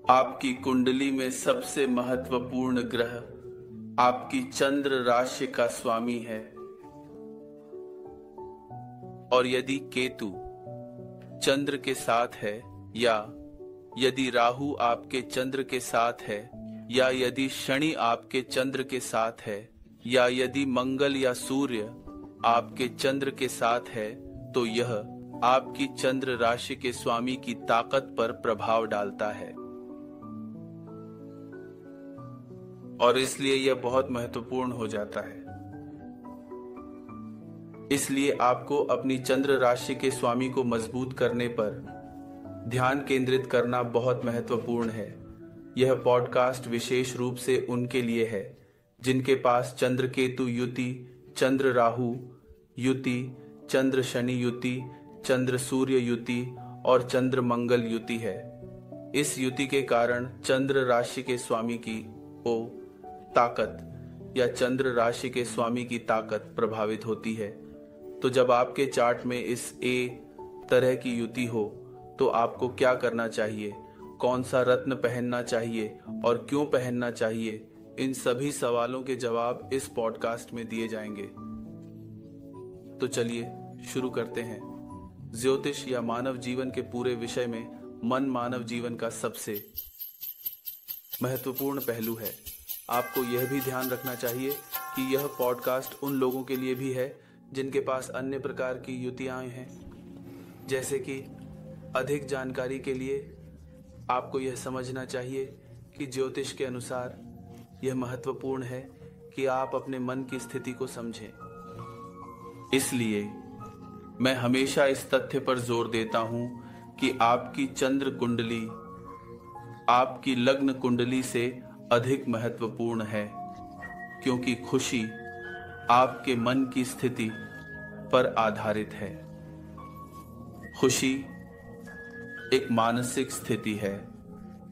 आपकी कुंडली में सबसे महत्वपूर्ण ग्रह आपकी चंद्र राशि का स्वामी है। और यदि केतु चंद्र के साथ है, या यदि राहु आपके चंद्र के साथ है, या यदि शनि आपके चंद्र के साथ है, या यदि मंगल या सूर्य आपके चंद्र के साथ है, तो यह आपकी चंद्र राशि के स्वामी की ताकत पर प्रभाव डालता है। और इसलिए यह बहुत महत्वपूर्ण हो जाता है। इसलिए आपको अपनी चंद्र राशि के स्वामी को मजबूत करने पर ध्यान केंद्रित करना बहुत महत्वपूर्ण है। यह पॉडकास्ट विशेष रूप से उनके लिए है जिनके पास चंद्र केतु युति, चंद्र राहु युति, चंद्र शनि युति, चंद्र सूर्य युति और चंद्र मंगल युति है। इस युति के कारण चंद्र राशि के स्वामी की ताकत या चंद्र राशि के स्वामी की ताकत प्रभावित होती है। तो जब आपके चार्ट में इस तरह की युति हो तो आपको क्या करना चाहिए, कौन सा रत्न पहनना चाहिए और क्यों पहनना चाहिए, इन सभी सवालों के जवाब इस पॉडकास्ट में दिए जाएंगे। तो चलिए शुरू करते हैं। ज्योतिष या मानव जीवन के पूरे विषय में मन मानव जीवन का सबसे महत्वपूर्ण पहलू है। आपको यह भी ध्यान रखना चाहिए कि यह पॉडकास्ट उन लोगों के लिए भी है जिनके पास अन्य प्रकार की युतियां हैं। जैसे कि अधिक जानकारी के लिए आपको यह समझना चाहिए कि ज्योतिष के अनुसार यह महत्वपूर्ण है कि आप अपने मन की स्थिति को समझें। इसलिए मैं हमेशा इस तथ्य पर जोर देता हूं कि आपकी चंद्र कुंडली आपकी लग्न कुंडली से अधिक महत्वपूर्ण है, क्योंकि खुशी आपके मन की स्थिति पर आधारित है। खुशी एक मानसिक स्थिति है,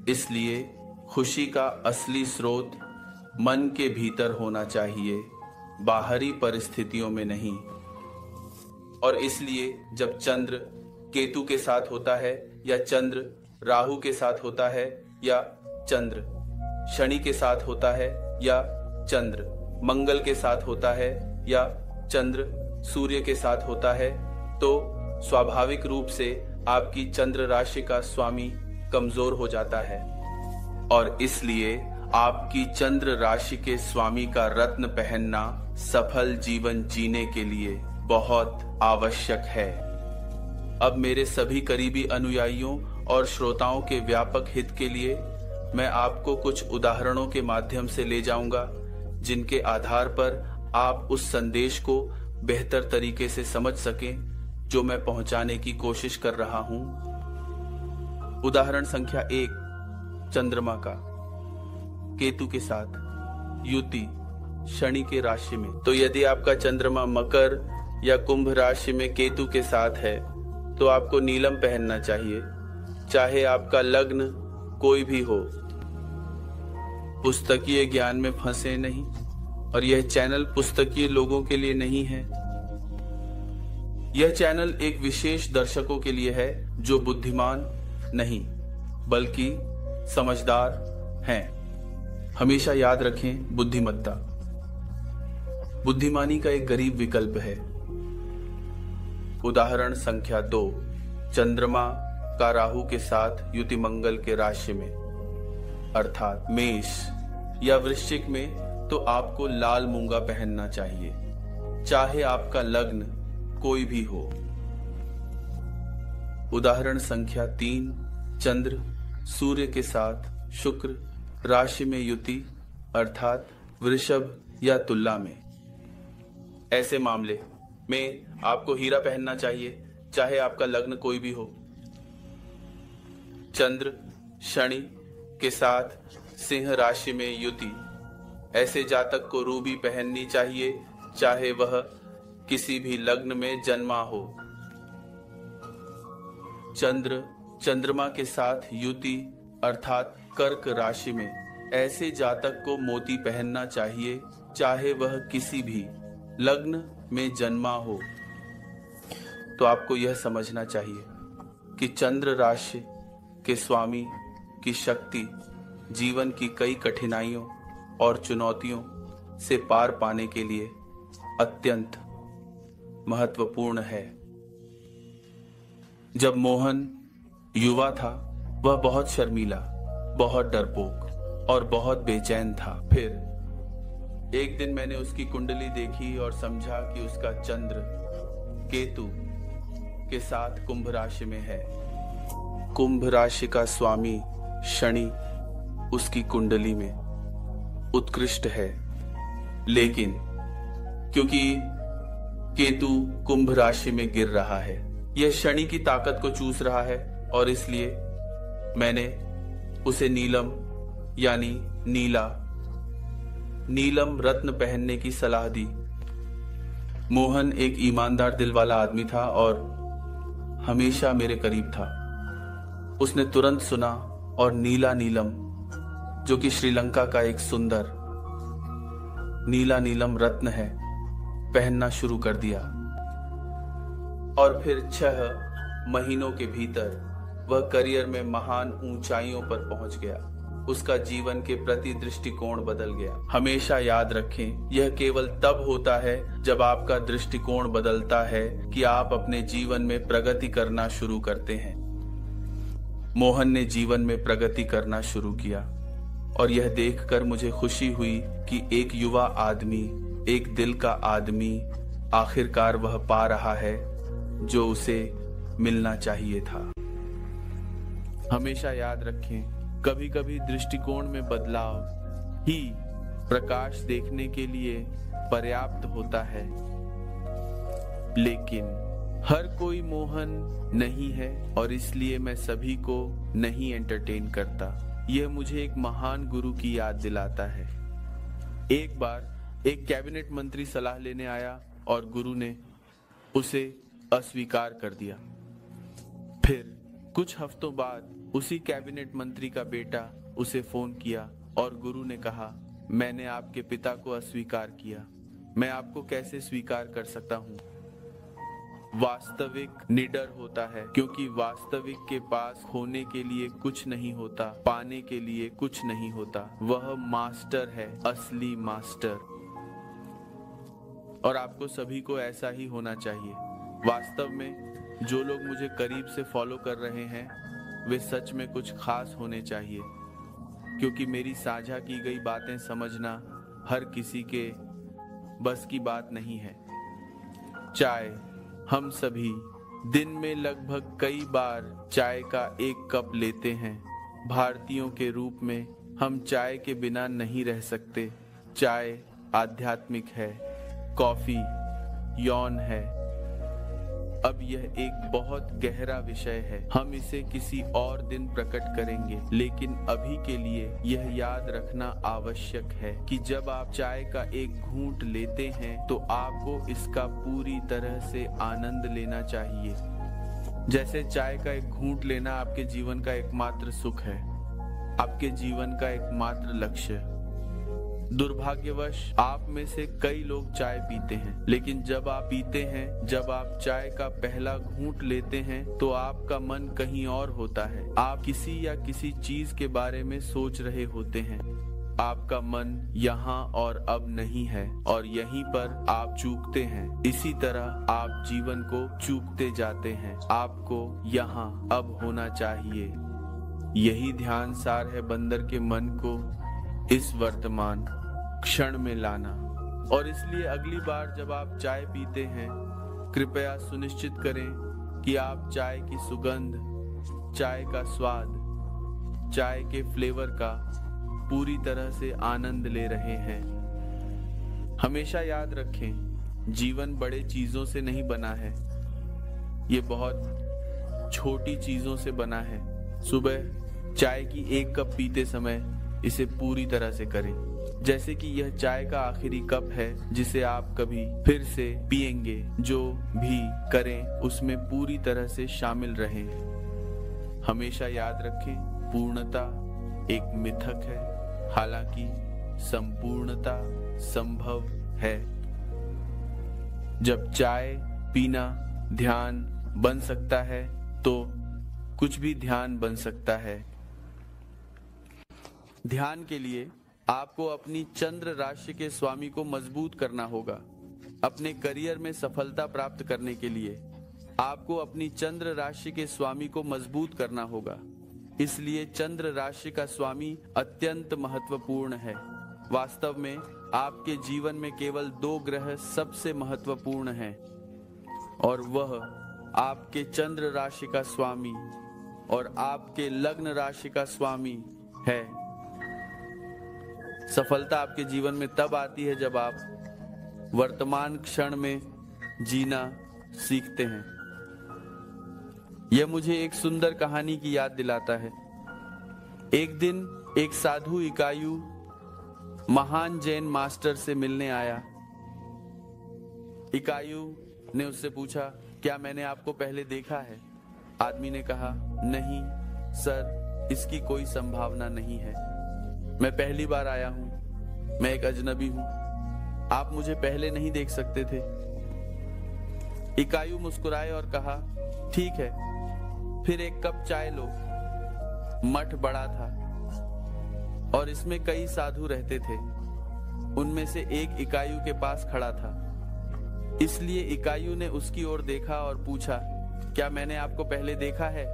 इसलिए खुशी का असली स्रोत मन के भीतर होना चाहिए, बाहरी परिस्थितियों में नहीं। और इसलिए जब चंद्र केतु के साथ होता है, या चंद्र राहु के साथ होता है, या चंद्र शनि के साथ होता है, या चंद्र मंगल के साथ होता है, या चंद्र सूर्य के साथ होता है, तो स्वाभाविक रूप से आपकी चंद्र राशि का स्वामी कमजोर हो जाता है। और इसलिए आपकी चंद्र राशि के स्वामी का रत्न पहनना सफल जीवन जीने के लिए बहुत आवश्यक है। अब मेरे सभी करीबी अनुयायियों और श्रोताओं के व्यापक हित के लिए मैं आपको कुछ उदाहरणों के माध्यम से ले जाऊंगा, जिनके आधार पर आप उस संदेश को बेहतर तरीके से समझ सकें जो मैं पहुंचाने की कोशिश कर रहा हूं। उदाहरण संख्या 1, चंद्रमा का केतु के साथ युति शनि के राशि में। तो यदि आपका चंद्रमा मकर या कुंभ राशि में केतु के साथ है तो आपको नीलम पहनना चाहिए, चाहे आपका लग्न कोई भी हो। पुस्तकीय ज्ञान में फंसे नहीं, और यह चैनल पुस्तकीय लोगों के लिए नहीं है। यह चैनल एक विशेष दर्शकों के लिए है जो बुद्धिमान नहीं बल्कि समझदार हैं। हमेशा याद रखें, बुद्धिमत्ता बुद्धिमानी का एक गरीब विकल्प है। उदाहरण संख्या 2, चंद्रमा का राहु के साथ युति मंगल के राशि में, अर्थात मेष या वृश्चिक में, तो आपको लाल मूंगा पहनना चाहिए, चाहे आपका लग्न कोई भी हो। उदाहरण संख्या 3, चंद्र सूर्य के साथ शुक्र राशि में युति, अर्थात वृषभ या तुला में। ऐसे मामले में आपको हीरा पहनना चाहिए, चाहे आपका लग्न कोई भी हो। चंद्र शनि के साथ सिंह राशि में युति, ऐसे जातक को रूबी पहननी चाहिए, चाहे वह किसी भी लग्न में जन्मा हो। चंद्र चंद्रमा के साथ युति अर्थात कर्क राशि में, ऐसे जातक को मोती पहनना चाहिए, चाहे वह किसी भी लग्न में जन्मा हो। तो आपको यह समझना चाहिए कि चंद्र राशि के स्वामी की शक्ति जीवन की कई कठिनाइयों और चुनौतियों से पार पाने के लिए अत्यंत महत्वपूर्ण है। जब मोहन युवा था, वह बहुत शर्मीला, बहुत डरपोक और बहुत बेचैन था। फिर एक दिन मैंने उसकी कुंडली देखी और समझा कि उसका चंद्र केतु के साथ कुंभ राशि में है। कुंभ राशि का स्वामी शनि उसकी कुंडली में उत्कृष्ट है, लेकिन क्योंकि केतु कुंभ राशि में गिर रहा है, यह शनि की ताकत को चूस रहा है और इसलिए मैंने उसे नीलम यानी नीलम रत्न पहनने की सलाह दी। मोहन एक ईमानदार दिल वाला आदमी था और हमेशा मेरे करीब था। उसने तुरंत सुना और नीलम, जो कि श्रीलंका का एक सुंदर नीलम रत्न है, पहनना शुरू कर दिया। और फिर 6 महीनों के भीतर वह करियर में महान ऊंचाइयों पर पहुंच गया। उसका जीवन के प्रति दृष्टिकोण बदल गया। हमेशा याद रखें, यह केवल तब होता है जब आपका दृष्टिकोण बदलता है कि आप अपने जीवन में प्रगति करना शुरू करते हैं। मोहन ने जीवन में प्रगति करना शुरू किया और यह देखकर मुझे खुशी हुई कि एक युवा आदमी, एक दिल का आदमी, आखिरकार वह पा रहा है जो उसे मिलना चाहिए था। हमेशा याद रखें, कभी कभी दृष्टिकोण में बदलाव ही प्रकाश देखने के लिए पर्याप्त होता है, लेकिन हर कोई मोहन नहीं है और इसलिए मैं सभी को नहीं एंटरटेन करता। यह मुझे एक महान गुरु की याद दिलाता है। एक बार एक कैबिनेट मंत्री सलाह लेने आया और गुरु ने उसे अस्वीकार कर दिया। फिर कुछ हफ्तों बाद उसी कैबिनेट मंत्री का बेटा उसे फोन किया और गुरु ने कहा, मैंने आपके पिता को अस्वीकार किया, मैं आपको कैसे स्वीकार कर सकता हूँ। वास्तविक निडर होता है, क्योंकि वास्तविक के पास खोने के लिए कुछ नहीं होता, पाने के लिए कुछ नहीं होता। वह मास्टर है, असली मास्टर। और आपको सभी को ऐसा ही होना चाहिए। वास्तव में जो लोग मुझे करीब से फॉलो कर रहे हैं वे सच में कुछ खास होने चाहिए, क्योंकि मेरी साझा की गई बातें समझना हर किसी के बस की बात नहीं है। चाय, हम सभी दिन में लगभग कई बार चाय का एक कप लेते हैं। भारतीयों के रूप में हम चाय के बिना नहीं रह सकते। चाय आध्यात्मिक है, कॉफी यौन है। अब यह एक बहुत गहरा विषय है, हम इसे किसी और दिन प्रकट करेंगे, लेकिन अभी के लिए यह याद रखना आवश्यक है कि जब आप चाय का एक घूंट लेते हैं तो आपको इसका पूरी तरह से आनंद लेना चाहिए। जैसे चाय का एक घूंट लेना आपके जीवन का एकमात्र सुख है, आपके जीवन का एकमात्र लक्ष्य। दुर्भाग्यवश आप में से कई लोग चाय पीते हैं, लेकिन जब आप पीते हैं, जब आप चाय का पहला घूंट लेते हैं तो आपका मन कहीं और होता है। आप किसी या किसी चीज के बारे में सोच रहे होते हैं। आपका मन यहाँ और अब नहीं है और यहीं पर आप चूकते हैं। इसी तरह आप जीवन को चूकते जाते हैं। आपको यहाँ अब होना चाहिए। यही ध्यान सार है बंदर के मन को इस वर्तमान क्षण में लाना। और इसलिए अगली बार जब आप चाय पीते हैं, कृपया सुनिश्चित करें कि आप चाय की सुगंध, चाय का स्वाद, चाय के फ्लेवर का पूरी तरह से आनंद ले रहे हैं। हमेशा याद रखें, जीवन बड़े चीजों से नहीं बना है, ये बहुत छोटी चीजों से बना है। सुबह चाय की एक कप पीते समय इसे पूरी तरह से करें, जैसे कि यह चाय का आखिरी कप है जिसे आप कभी फिर से पिएंगे। जो भी करें उसमें पूरी तरह से शामिल रहें। हमेशा याद रखें, पूर्णता एक मिथक है, हालांकि संपूर्णता संभव है। जब चाय पीना ध्यान बन सकता है तो कुछ भी ध्यान बन सकता है। ध्यान के लिए आपको अपनी चंद्र राशि के स्वामी को मजबूत करना होगा। अपने करियर में सफलता प्राप्त करने के लिए आपको अपनी चंद्र राशि के स्वामी को मजबूत करना होगा। इसलिए चंद्र राशि का स्वामी अत्यंत महत्वपूर्ण है। वास्तव में आपके जीवन में केवल 2 ग्रह सबसे महत्वपूर्ण हैं, और वह आपके चंद्र राशि का स्वामी और आपके लग्न राशि का स्वामी है। सफलता आपके जीवन में तब आती है जब आप वर्तमान क्षण में जीना सीखते हैं। यह मुझे एक सुंदर कहानी की याद दिलाता है। एक दिन एक साधु इकायू महान जैन मास्टर से मिलने आया। इकायू ने उससे पूछा, क्या मैंने आपको पहले देखा है? आदमी ने कहा, नहीं सर, इसकी कोई संभावना नहीं है। मैं पहली बार आया हूं, मैं एक अजनबी हूं, आप मुझे पहले नहीं देख सकते थे। इकायू मुस्कुराए और कहा, ठीक है, फिर एक कप चाय लो। मठ बड़ा था और इसमें कई साधु रहते थे। उनमें से एक इकायू के पास खड़ा था, इसलिए इकायू ने उसकी ओर देखा और पूछा, क्या मैंने आपको पहले देखा है?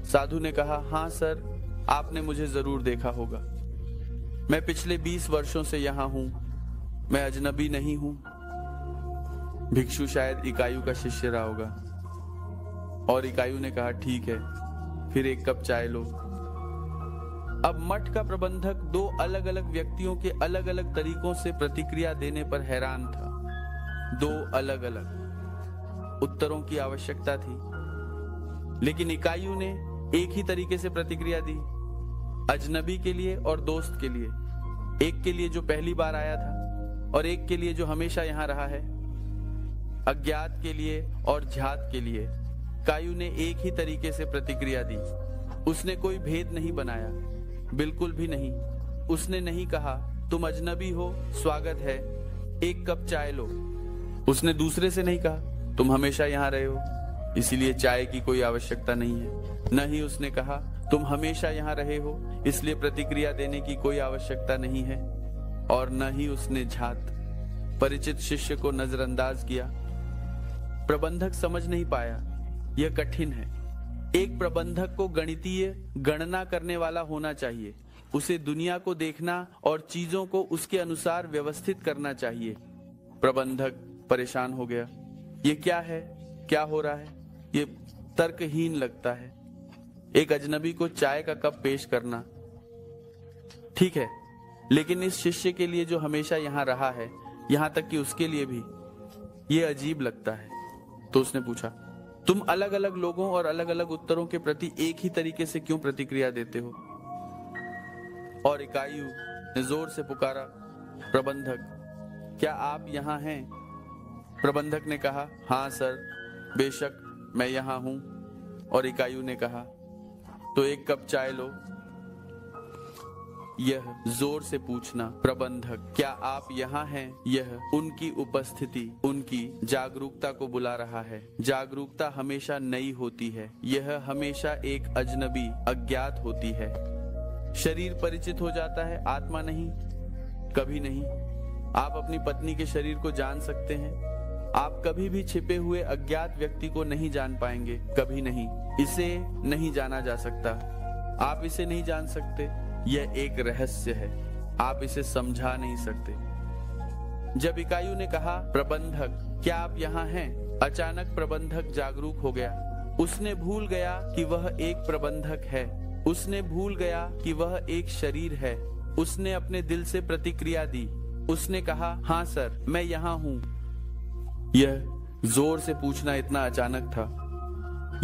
साधु ने कहा, हाँ सर, आपने मुझे जरूर देखा होगा। मैं पिछले 20 वर्षों से यहाँ हूँ, मैं अजनबी नहीं हूँ। भिक्षु शायद इकायू का शिष्य रहा होगा। और इकायू ने कहा, ठीक है, फिर एक कप चाय लो। अब मठ का प्रबंधक 2 अलग अलग व्यक्तियों के अलग अलग तरीकों से प्रतिक्रिया देने पर हैरान था। 2 अलग अलग उत्तरों की आवश्यकता थी, लेकिन इकायू ने एक ही तरीके से प्रतिक्रिया दी, अजनबी के लिए और दोस्त के लिए। एक के लिए जो पहली बार आया था और एक के लिए जो हमेशा यहाँ रहा है। अज्ञात के लिए और ध्यात के लिए इकायू ने एक ही तरीके से प्रतिक्रिया दी। उसने कोई भेद नहीं बनाया, बिल्कुल भी नहीं। उसने नहीं कहा, तुम अजनबी हो, स्वागत है, एक कप चाय लो। उसने दूसरे से नहीं कहा, तुम हमेशा यहाँ रहे हो, इसलिए चाय की कोई आवश्यकता नहीं है। न ही उसने कहा, तुम हमेशा यहाँ रहे हो, इसलिए प्रतिक्रिया देने की कोई आवश्यकता नहीं है। और न ही उसने झात परिचित शिष्य को नजरअंदाज किया। प्रबंधक समझ नहीं पाया, यह कठिन है। एक प्रबंधक को गणितीय गणना करने वाला होना चाहिए। उसे दुनिया को देखना और चीजों को उसके अनुसार व्यवस्थित करना चाहिए। प्रबंधक परेशान हो गया, ये क्या है, क्या हो रहा है? ये तर्कहीन लगता है। एक अजनबी को चाय का कप पेश करना ठीक है, लेकिन इस शिष्य के लिए जो हमेशा यहाँ रहा है, यहाँ तक कि उसके लिए भी ये अजीब लगता है। तो उसने पूछा, तुम अलग अलग लोगों और अलग अलग उत्तरों के प्रति एक ही तरीके से क्यों प्रतिक्रिया देते हो? और इकायू ने जोर से पुकारा, प्रबंधक, क्या आप यहाँ हैं? प्रबंधक ने कहा, हाँ सर, बेशक मैं यहाँ हूं। और इकायू ने कहा, तो एक कप चाय लो। यह जोर से पूछना, प्रबंधक, क्या आप यहाँ हैं? यह उनकी उपस्थिति, उनकी जागरूकता को बुला रहा है। जागरूकता हमेशा नई होती है। यह हमेशा एक अजनबी, अज्ञात होती है। शरीर परिचित हो जाता है, आत्मा नहीं, कभी नहीं। आप अपनी पत्नी के शरीर को जान सकते हैं, आप कभी भी छिपे हुए अज्ञात व्यक्ति को नहीं जान पाएंगे, कभी नहीं। इसे नहीं जाना जा सकता, आप इसे नहीं जान सकते। यह एक रहस्य है, आप इसे समझा नहीं सकते। जब इकायू ने कहा, प्रबंधक, क्या आप यहाँ हैं? अचानक प्रबंधक जागरूक हो गया। उसने भूल गया कि वह एक प्रबंधक है। उसने भूल गया कि वह एक शरीर है। उसने अपने दिल से प्रतिक्रिया दी। उसने कहा, हाँ सर, मैं यहाँ हूँ। यह जोर से पूछना इतना अचानक था,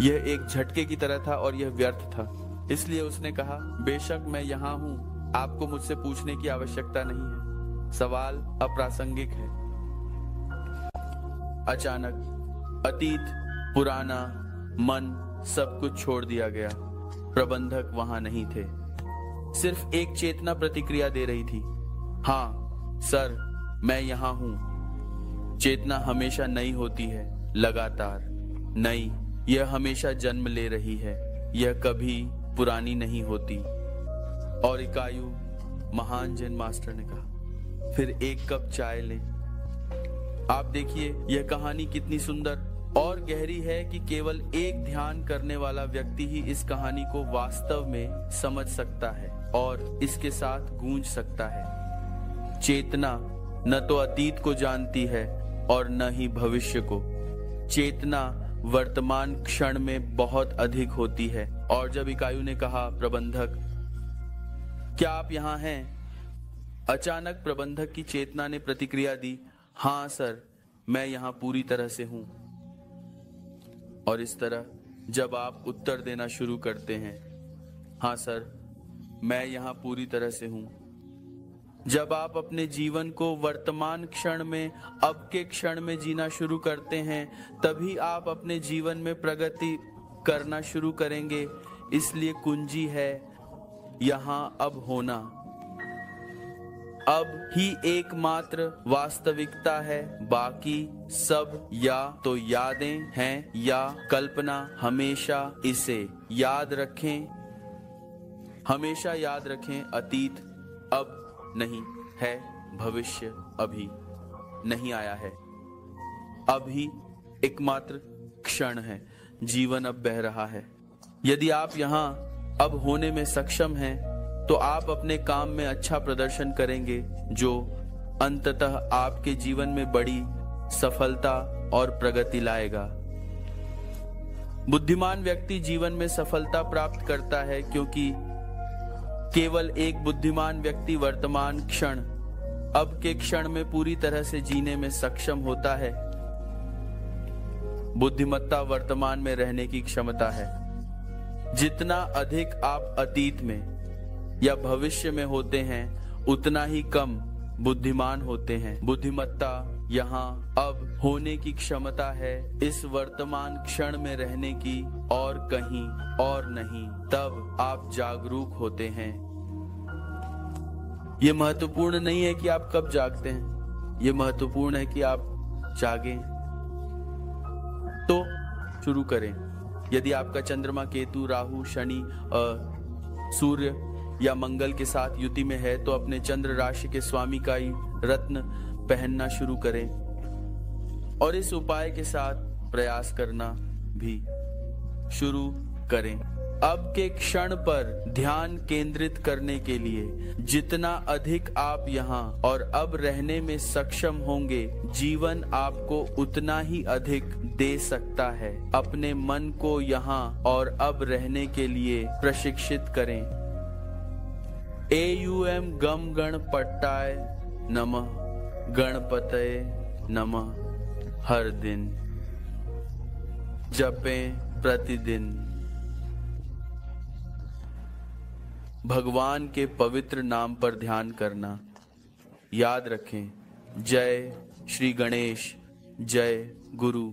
यह एक झटके की तरह था और यह व्यर्थ था। इसलिए उसने कहा, बेशक मैं यहाँ हूँ, आपको मुझसे पूछने की आवश्यकता नहीं है, सवाल अप्रासंगिक है। अचानक अतीत, पुराना, मन, सब कुछ छोड़ दिया गया। प्रबंधक वहां नहीं थे, सिर्फ एक चेतना प्रतिक्रिया दे रही थी, हाँ सर, मैं यहाँ हूँ। चेतना हमेशा नई होती है, लगातार नई। यह हमेशा जन्म ले रही है, यह कभी पुरानी नहीं होती। और इकायू महान जैन मास्टर ने कहा, फिर एक कप चाय लें। आप देखिए यह कहानी कितनी सुंदर और गहरी है कि केवल एक ध्यान करने वाला व्यक्ति ही इस कहानी को वास्तव में समझ सकता है और इसके साथ गूंज सकता है। चेतना न तो अतीत को जानती है और न ही भविष्य को। चेतना वर्तमान क्षण में बहुत अधिक होती है। और जब इकायू ने कहा, प्रबंधक क्या आप यहाँ हैं? अचानक प्रबंधक की चेतना ने प्रतिक्रिया दी, हाँ सर, मैं यहाँ पूरी तरह से हूं। और इस तरह जब आप उत्तर देना शुरू करते हैं, हाँ सर, मैं यहाँ पूरी तरह से हूं, जब आप अपने जीवन को वर्तमान क्षण में, अब के क्षण में जीना शुरू करते हैं, तभी आप अपने जीवन में प्रगति करना शुरू करेंगे। इसलिए कुंजी है यहाँ अब होना। अब ही एकमात्र वास्तविकता है, बाकी सब या तो यादें हैं या कल्पना। हमेशा इसे याद रखें, हमेशा याद रखें, अतीत अब नहीं है, भविष्य अभी नहीं आया है, अभी एकमात्र क्षण है, जीवन अब बह रहा है। यदि आप यहाँ अब होने में सक्षम हैं, तो आप अपने काम में अच्छा प्रदर्शन करेंगे, जो अंततः आपके जीवन में बड़ी सफलता और प्रगति लाएगा। बुद्धिमान व्यक्ति जीवन में सफलता प्राप्त करता है क्योंकि केवल एक बुद्धिमान व्यक्ति वर्तमान क्षण, अब के क्षण में पूरी तरह से जीने में सक्षम होता है। बुद्धिमत्ता वर्तमान में रहने की क्षमता है। जितना अधिक आप अतीत में या भविष्य में होते हैं, उतना ही कम बुद्धिमान होते हैं। बुद्धिमत्ता यहाँ अब होने की क्षमता है, इस वर्तमान क्षण में रहने की, और कहीं और नहीं। तब आप जागरूक होते हैं। ये महत्वपूर्ण नहीं है कि आप कब जागते हैं, ये महत्वपूर्ण है कि आप जागें। तो शुरू करें। यदि आपका चंद्रमा, केतु, राहु, शनि, सूर्य या मंगल के साथ युति में है, तो अपने चंद्र राशि के स्वामी का ही रत्न पहनना शुरू करें और इस उपाय के साथ प्रयास करना भी शुरू करें। अब के क्षण पर ध्यान केंद्रित करने के लिए जितना अधिक आप यहाँ और अब रहने में सक्षम होंगे, जीवन आपको उतना ही अधिक दे सकता है। अपने मन को यहाँ और अब रहने के लिए प्रशिक्षित करें। एयूएम गम गणपटाय नमः, गणपतये नमः हर दिन जपें प्रतिदिन। भगवान के पवित्र नाम पर ध्यान करना। याद रखें, जय श्री गणेश, जय गुरु।